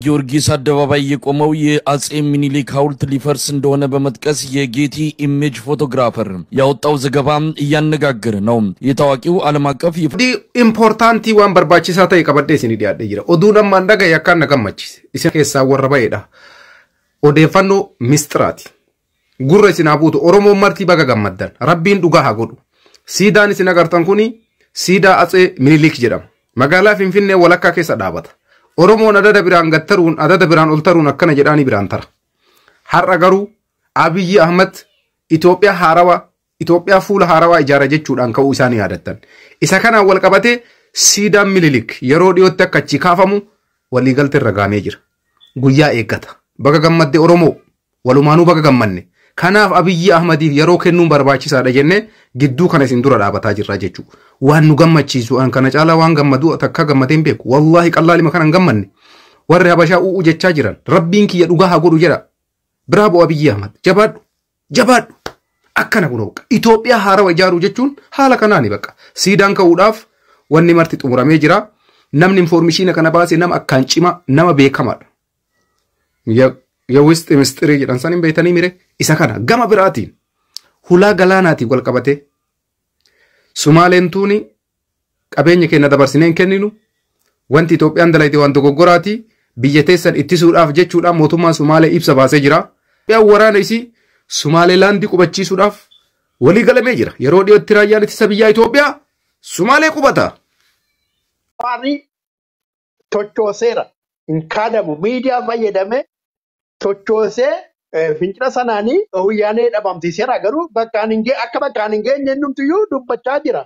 በጊዮርጊስ አደባባይ የቆመው የአጼ ሚኒሊክ ሐውልት ሊፈርስ እንደሆነ በመጥቀስ የጌቲ ኢሜጅ ፎቶግራፈር ያወጣው ዘገባ እያነጋገረ ነው። የታዋቂው ዓለም አቀፍ ኢምፖርታንቲ ዋን በርባቺሳ ታይ ቀበዴ ሲኒ ዲያደ ይራ ኦዱናም አንዳጋ ያካን ነቀመቺስ ኢሰ ኬሳ ወረባይዳ ኦዴፋኖ ሚስጥራቲ ጉረ ሲናቡቱ ኦሮሞ መርቲ በጋ ገመደን ረቢን ዱጋ ሀጎዱ ሲዳን ሲነገርተን ኩኒ ሲዳ አጼ ሚኒሊክ ጀዳም መጋላ ፊንፊኔ ወለካ ኬሳ ዳባታ ኦሮሞን አዳዳ ቢራን ገተሩን አዳዳ ቢራን ኦልተሩን አከነ ጀዳኒ ቢራን ተራ ሐረገሩ አብይ አህመድ ኢትዮጵያ ፉል ሐራዋ ኢጃራ ጀቹዳን ከኡ ኢሳኒ ያደተን ኢሳከና ወልቀበቴ ሲዳ ሚኒሊክ የሮዲዮ ተከቺ ካፈሙ ወሊገልት ረጋሜ ጅር ጉያ ኤገታ በጋ ገመደ ኦሮሞ ወሉማኑ በጋ ገመነ ከናፍ አብይ አህመድ የሮ ከኑን በርባቺሳ ደጀነ ግዱ ከነሲን ዱራ ዳባታ ጅራ ጀቹ ዋኑ ገመቺሱ አን ከነ ጫላ ዋን ገመዱ ተካ ገመቴን ቤኩ ወላሂ ቀላሊ መከናን ገመነ ወር ሀበሻ ኡ ጀቻ ጅራን ረቢንኪ የዱጋ ሀጎዱ ጀራ ብራቦ አብይ አህመድ ጀባዱ አከነ ጉኖ ኢትዮጵያ ሐራዋ ኢጃሩ ጀቹን ሐላ ከናኒ በቃ ሲዳን ከኡዳፍ ወኒ መርቲ ጥሙራሜ ጅራ ነምን ኢንፎርሜሽን ከነ ባሴ ነም አካንጪማ ነማ ቤከማ የውስጥ ምስጥሪ ጀዳንሳኒም በይተኒ ሚሬ ኢሳከና ገማ ብራቲ ሁላ ገላናቲ ወልቀበቴ ሱማሌንቱኒ ቀበኝ ከነ ደበርሲነን ከኒኑ ወንቲ ኢትዮጵያን ደላይቲ ዋንቶ ጎጎራቲ ቢየቴሰን ኢትሱዳፍ ጀቹዳ ሞቱማ ሱማሌ ኢብሳ ባሴ ጅራ ያወራነሲ ሱማሌላንድ ቁበቺሱዳፍ ወሊ ገለሜ ጅራ የሮዲዮ ትራያን ኢትሰብያ ኢትዮጵያ ሱማሌ ቁበታ አሪ ቶቾሴራ እንካደሙ ሚዲያ ባየደመ ቶቾሴ ፊንጭራ ሰናኒ ኦያኔ ደባምቲ ሴራ ገሩ በቃንንጌ አከበቃንንጌ ነንምቱዩ ዱበቻ ጅራ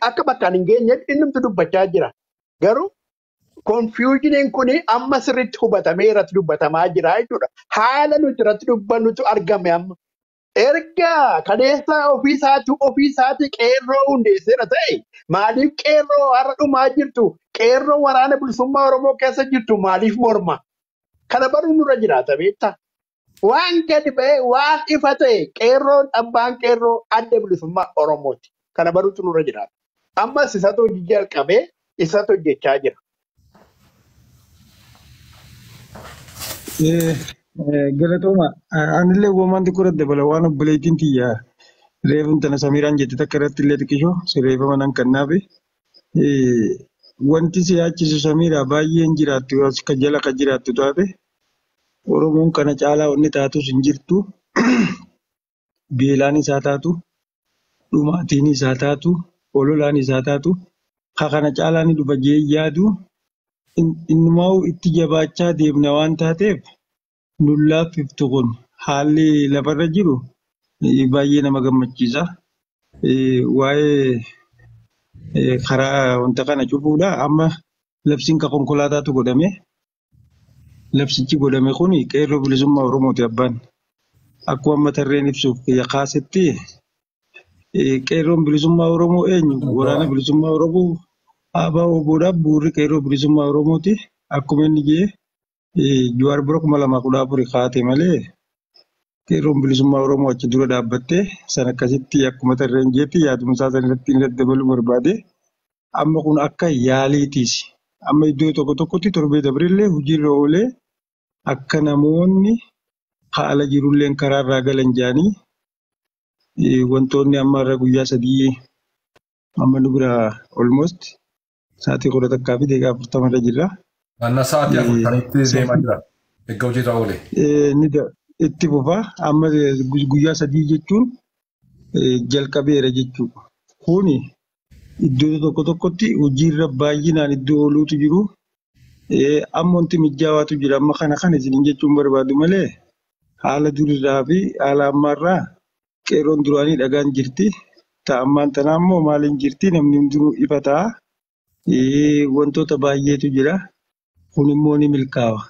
አከበቃንንጌ ነንምቱ ዱበቻ ጅራ ገሩ ኮንፊውዥንን ኩኒ አመስሪት ሁበተሜ ረት ዱበተማ ጅራ አይዱራ ሃለኑ ጅረት ዱበኑቱ አርገመም ኤርጋ ከኔሳ ኦፊሳቱ ቄሮ እንደ ሴራ ታይ ማሊፍ ቄሮ አረዱ ማጅርቱ ቄሮ ወራነ ብልሱማ ኦሮሞ ከሰ ጅርቱ ማሊፍ ሞርማ ከነበሩ ኑረ ጅራተ ቤታ ዋን ገድበ ዋን ኢፈተ ቄሮ ጠባን ቄሮ አደ ብልሱማ ኦሮሞት ከነበሩ ኑረ ጅራተ አማስ ሰቶ ጅጀል ቀበ ኢሰቶ ጀቻ ጅራ galatoma anillee womanti kuradde bala waan obboleetiin tiyya reefun tana samiiraan jette takka irratti illee xiqqisho sireefama nan kannaafe wanti si yaachisu samiiraa baay'een jiraattu ka jala ka jiraattu taate oromoon kana caalaa onni taatus hin jirtu beelaan isaa taatu dhumaatiin isaa taatu ololaan isaa taatu ka kana caalaa ni dhufa jee yaadu innumaa itti jabaachaa deemna waan taateef nullaafiftu kun haalli lafarra jiru baay'ee nama gammachiisa. Waa'ee karaa wanta kana cufuudha amma labsiin ka konkolaataatu godhame labsichi godhame kun qeerroo bilisummaa Oromooti abbaan akkuma amma tarreen ibsuuf kaasetti qeerroon bilisummaa Oromoo eenyu waraana bilisummaa Oromoo abaa oboodhaaf buurri qeerroo bilisummaa Oromooti akkuma inni jee Juwaar bira 2014 kaate malee qeerroon bilisummaa Oromoo achi dura dhaabbattee san akkasitti akkuma tarreen jeetti yaadumsaa san irratti inni dabaluu barbaade amma kun akka yaaliitiis amma iddoo tokko tokkotti torbee dabrillee hojiirra oolee akka namoonni haala jirulleen karaarraa galan jaanii wantoonni amma irra guyyaa 3 amma nu bira almost sa'aatii 11 fi daqiiqaa 40 irra jirra. Anna sa'aatii 40tti deemaa jira. Egaa hojiirra oolee. Ni itti fufaa amma guyyaa 3 jechuun jalqabeera jechuudha. Kuni iddoo tokko tokkotti hojiirra baay'inaan iddoo ooluutu jiru. Amma wanti mijaawaatu jira amma kana isin jechuun barbaadu malee haala durirraa fi haala ammaarraa qeerroon duraanii dhagaan jirti. Ta'ammaan tanaa immoo maaliin jirti namni hundinuu ifa ta'a. Wantoota baay'eetu jira. Kun immoo ni milkaawa.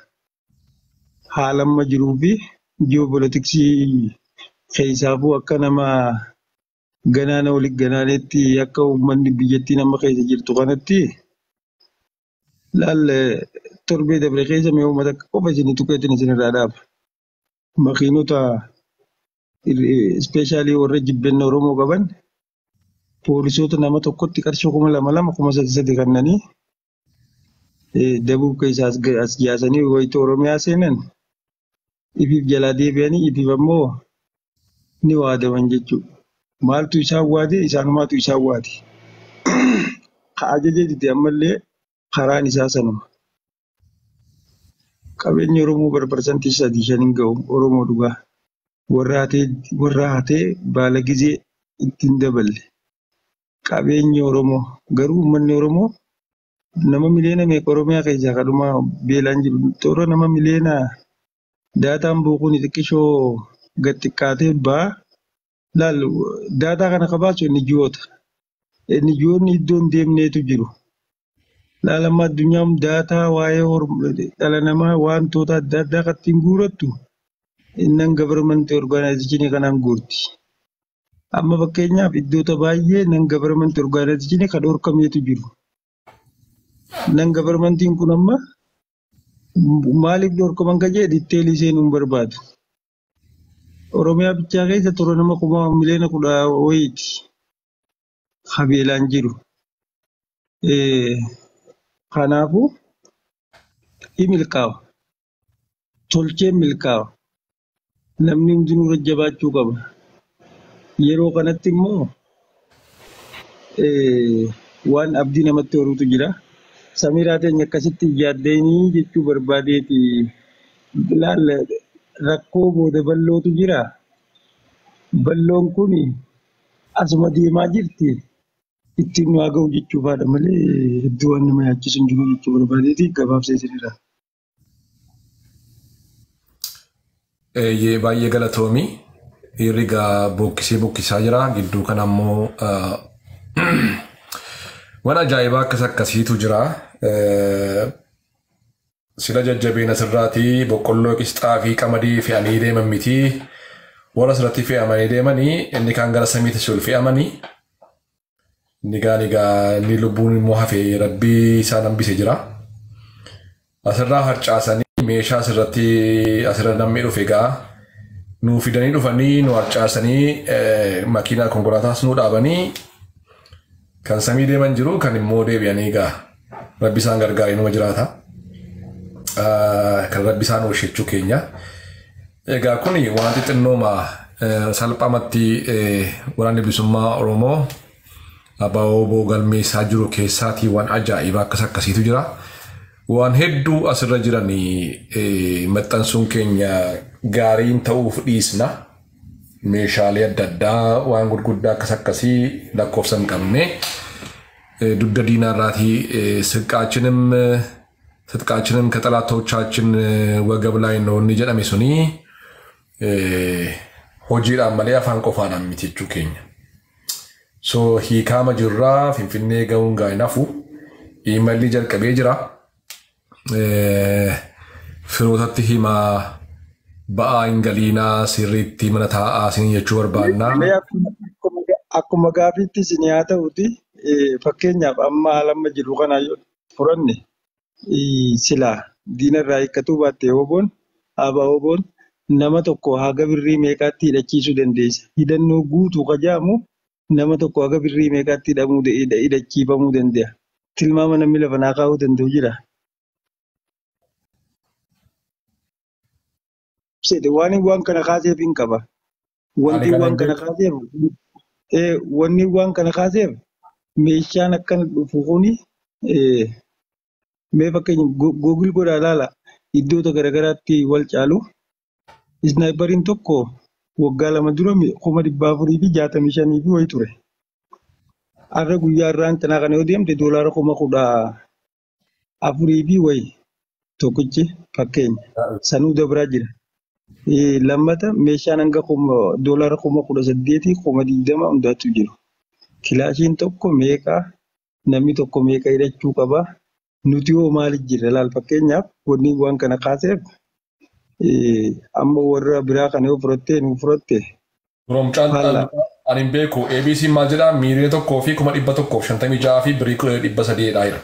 Haala amma jiruu fi ji'opolitiksii keessaafuu akka nama ganaana waliin ganaanetti akka uummanni biyyattii nama keessa jirtu kanatti laal torbee dabre keessa mee uummata qofa isin tuqeetin isinirraa dhaaba. Makiinota ispeeshaalii warra jibbenna Oromoo qaban poolisoota nama tokkotti qarshii 2,200 3,300 kannanii Dabuu keessaa as jaasanii wayita Oromiyaa seenan ifiif jalaa deebi'anii ifiif ammoo ni waadaman jechuudha. Maaltu isaan waade? Isaanumaatu isaan waade. Ajaja dide ammallee karaan isaa sanuma. Qabeenyi Oromoo parsantii 3-5 hin ga'u Oromoo dhugaa. Warra hatee baala gizee ittiin daballe. Qabeenyi Oromoo garuu uummanni Oromoo nama miliyoona meeqa Oromiyaa keessaa kadhuma beelaan jiru. Toora nama miliyoona daataan buukuun xiqqishoo gad xiqqaatee ba'a. Laal daataa kana qabaachu inni ji'oota. Inni ji'oonni iddoon deemneetu jiru. Laalama addunyaan daataa waa'ee dhala namaa wantoota adda addaa kan ittiin guurattu innan government organization kanaan guurti. Amma fakkeenyaaf iddoota baay'ee nan government organization kan dhorkameetu jiru. Nan governmentiin kun amma maaliif dhorkaman kan jedhe ditteelii seenuun barbaadu. Oromiyaa bichaa keessa toora nama miliyoona 10 wayiiti. Qabeelaan jiru. Kanaafuu hin milkaa'u. Tolcheen milkaa'u. Namni hundinuu jajjabaachuu qaba. Yeroo kanatti immoo waan abdii namatti horuutu jira. Samiraa teenya akkasitti yaaddeenii jechuu barbaadeeti. Rakkoo booda ballootu jira. Balloon kun asuma deemaa jirti. Ittiin waa ga'u jechuufaadha malee iddoo waan nama yaachisu hin jiru jechuu barbaadeeti gabaabsee jira. Baay'ee galatoomii hirrigaa bokkisaa jira gidduu kana ammoo waan ajaa'ibaa akkasiitu jira. Sila jajjabeen asirraatii boqqolloo qixxaa fi qamadii fe'anii deeman miti. Warra asirratti fe'amanii deemanii inni kaan gara samiitti ol fe'amanii. Inni lubbuun immoo hafee rabbii isaan hambise jira. Asirraa harcaasanii meeshaa asirra namni dhufe egaa nuu fidanii dhufanii nu harcaasanii makiinaa konkolaataas nu dhaabanii kan samii deeman jiru kan immoo deebi'anii egaa rabbi isaan gargaaree numa jiraata. Kan rabbi isaan oolchechuu keenya. Egaa kun wanti xinnooma salphamatti waraanni bilisummaa Oromoo abaaboo galmeessaa jiru keessaatii waan ajaa'ibaa akkasiitu jira. Waan hedduu asirra jiranii maxxansuun keenya gaariin ta'uuf dhiisna. Meeshaalee adda addaa waan gurguddaa akkasii lakkoofsa hin qabne. Dugda diinaarraatii ስጥቃችንም ከጠላቶቻችን ወገብ ላይ ነው እንጀዳም ይሱኒ hojiidhaan malee afaan qofaan miti jechuu keenya. So hiikama jirraa Finfinnee ga'uun gaa'inafu imalli jalqabee jira. Firootatti himaa ba'aa ingaliinaa sirriitti mana taa'aa isin jechuu barbaannaa. Akkuma gaaffiitti isin haa ta'uti fakkeenyaaf amma haala jiru kana furanne silaa diinarraa hiikkatuu baatte oboon nama tokko haga birrii meeqaatti hidhachiisuu dandeessa. Hidhannoo guutuu qajaamu nama tokko haga birrii meeqaatti hidhachiifamuu danda'a. Tilmaama namni lafa naa kaa'uu danda'u jira. Waan kana kaaseef hin qaba. Wanti waan kana kaaseef meeshaan akkana dhufu kuni mee fakkeenya googil godhaa ilaala iddoota garaagaraatti wal caalu. Isnaayipariin tokko waggaa 2 dura 465 wayi ture. Har'a guyyaa irraan tanaa kana yoo deemte doolaara 14,000 wayi tokkichi fakkeenya sanuu dabraa jira. Lammata meeshaan hanga doolaara 18,000 20,000 hundaatu jiru. Kilaashiin tokko meeqa namni tokko meeqa hidhachuu qaba. Nuti hoo maaliif jirra laal fakkeenyaaf wanni waan kana kaaseef amma warra biraa kana yoo fudhattee nu fudhatte. Roomcaan ani hin beeku ABC maal jedhaa miiliyoona 1,156 fi birrii 300 jira.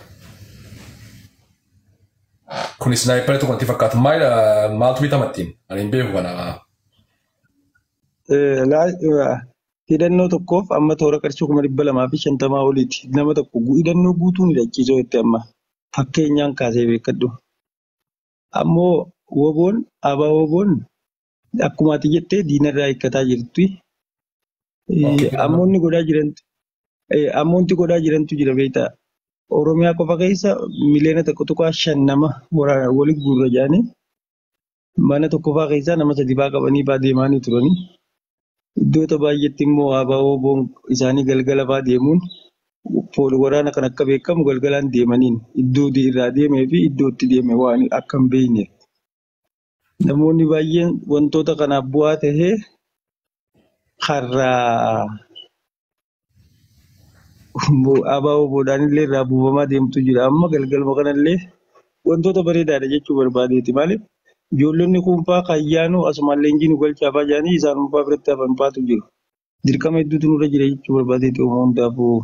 Kun isnaayipari tokko wanti fakkaatu maaltu bitamattiin ani hin beeku kana. Hidhannoo tokkoof amma toora qarshii 250 oliiti. Nama tokko hidhannoo guutuun hidhachiisoo jettee amma. fakkeenyaan kaasee beekadhu. Ammoo woboon abaa woboon akkuma ati jettee diinarraa hiikkataa jirti. Ammoonni godhaa jirantu jira beektaa. Oromiyaa qofa keessa miliyoona 1.5 nama walitti guurra jedhanii mana tokkoffaa keessaa nama 3 fa'aa qabanii baa deemanii turanii. Iddoota baay'eetti immoo abaa woboon isaanii galgala fa'aa deemuun waraana kan akka beekamu galgalaan deemaniin iddoo irraa deemee fi iddootti deeme waan akka hin beekneef. Namoonni baay'een wantoota kanaaf bu'aa tahee har'aa abaa woboodhaan illee irraa buufamaa deemtu jira. Amma galgaluma kanallee wantoota bareedaadha jechuu barbaadeeti. Maaliif ijoollonni kuunfaa kayyaanuu asumaan leenjii nu galchaafaa jiranii isaan kuunfaa biratti hafanfaatu jiru. Dirqama hedduutu nurra jira jechuu barbaadeeti. Hundaafuu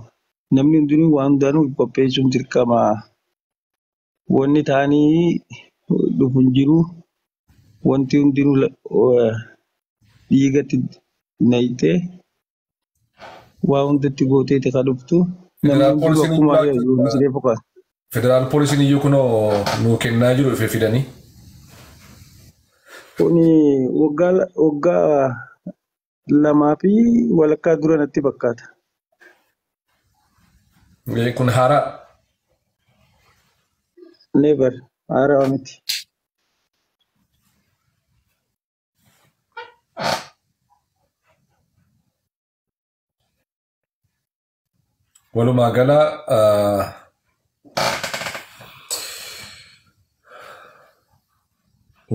namni hundinuu waan hundaanuu qopheessuun dirqama. Wanni ta'anii dhufu hin jiru. Wanti hundinuu dhiigatti nayitee waa hundatti gooteeti kan dhuftu. Federaal poolisiin iyyuu kunoo nuu kennaa jiru ifee fidanii. Kuni waggaa 2 fi walakkaa dura natti fakkaata. Kun haaraa? Never haaraa miti. Walumaa gala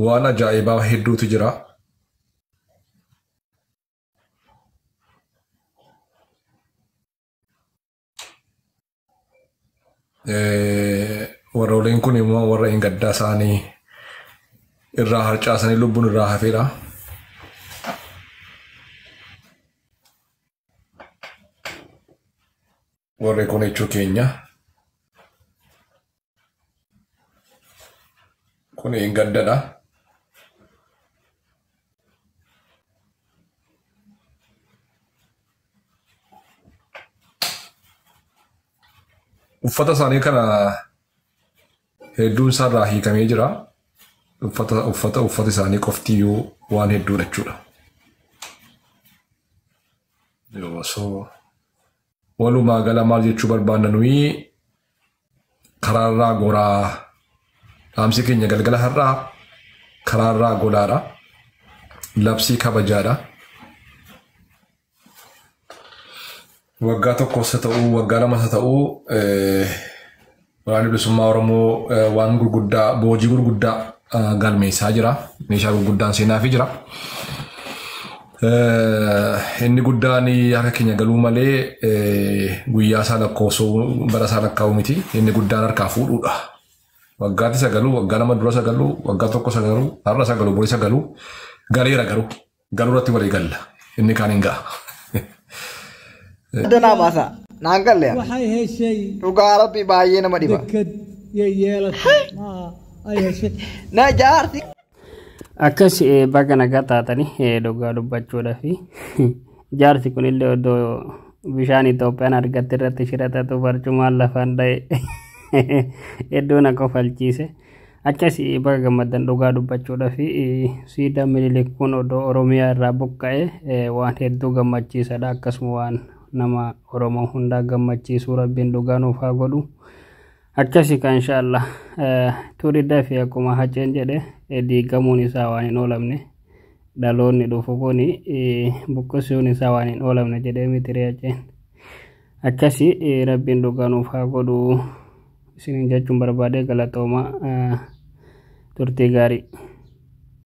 waan ajaa'ibaa hedduutu jira. Warrooliin kun immoo warra hin gaddaa isaanii irraa harcaasanii lubbuun irraa hafeedha. Warri kun jechuu keenya. Kun hin gaddadha. Uffata isaanii kana hedduun isaarraa hiikamee jira. Uffata isaanii qoftiyyuu waan hedduudha jechuudha. Walumaa gala maal jechuu barbaanna nuyi karaarraa goraa dhaamsi keenya galgala har'aa karaarraa golaadha. Labsii kabajaadha. Waggaa tokkos haa ta'uu waggaa lamas haa ta'uu waraanni bilisummaa Oromoo waan gurguddaa boojii gurguddaa galmeessaa jira. Meeshaa gurguddaan seenaafii jira. Inni guddaan harka keenya galuu malee guyyaa isaa lakkoofsuu bara isaa lakkaa'u miti. Inni guddaan harkaa fuudhuudha. Waggaatti isa galuu, waggaa lama dura isa galuu, waggaa tokko isa galuu, har'a isa galuu, borii isa galuu, galeera garuu irratti walii galla. Inni kaan hin ga'a. Danaa baasa naan galle dhugaa rabbi baay'ee nama dhiba. Na jaarsi. Akkas baga nagaa taatanii dhugaa dubbachuudhaa fi jaarsi kunillee oddoo bishaan Itoophiyaan argatte irratti shiratatu barcumaan lafaan dha'e hedduu na kofalchiise. Akkas baga gammaddan dhugaa dubbachuudhaa fi siidaan Minilik kun oddoo Oromiyaa irraa buqqa'e waan hedduu gammachiisadha. Akkasuma waan nama Oromoo hundaa gammachiisuu rabbiin dhugaa nuuf haa godhu. Akkasii kan inshallah turiddaa fi akkuma haceen jedhe diigamuun isaa waan hin oolamne dhaloonni dhufu kun buqqisuun isaa waan hin oolamne jedhee miti haceen. Akkasii rabbiin dhugaa nuuf haa godhu isiniin jechuun barbaade galatooma turtii gaarii.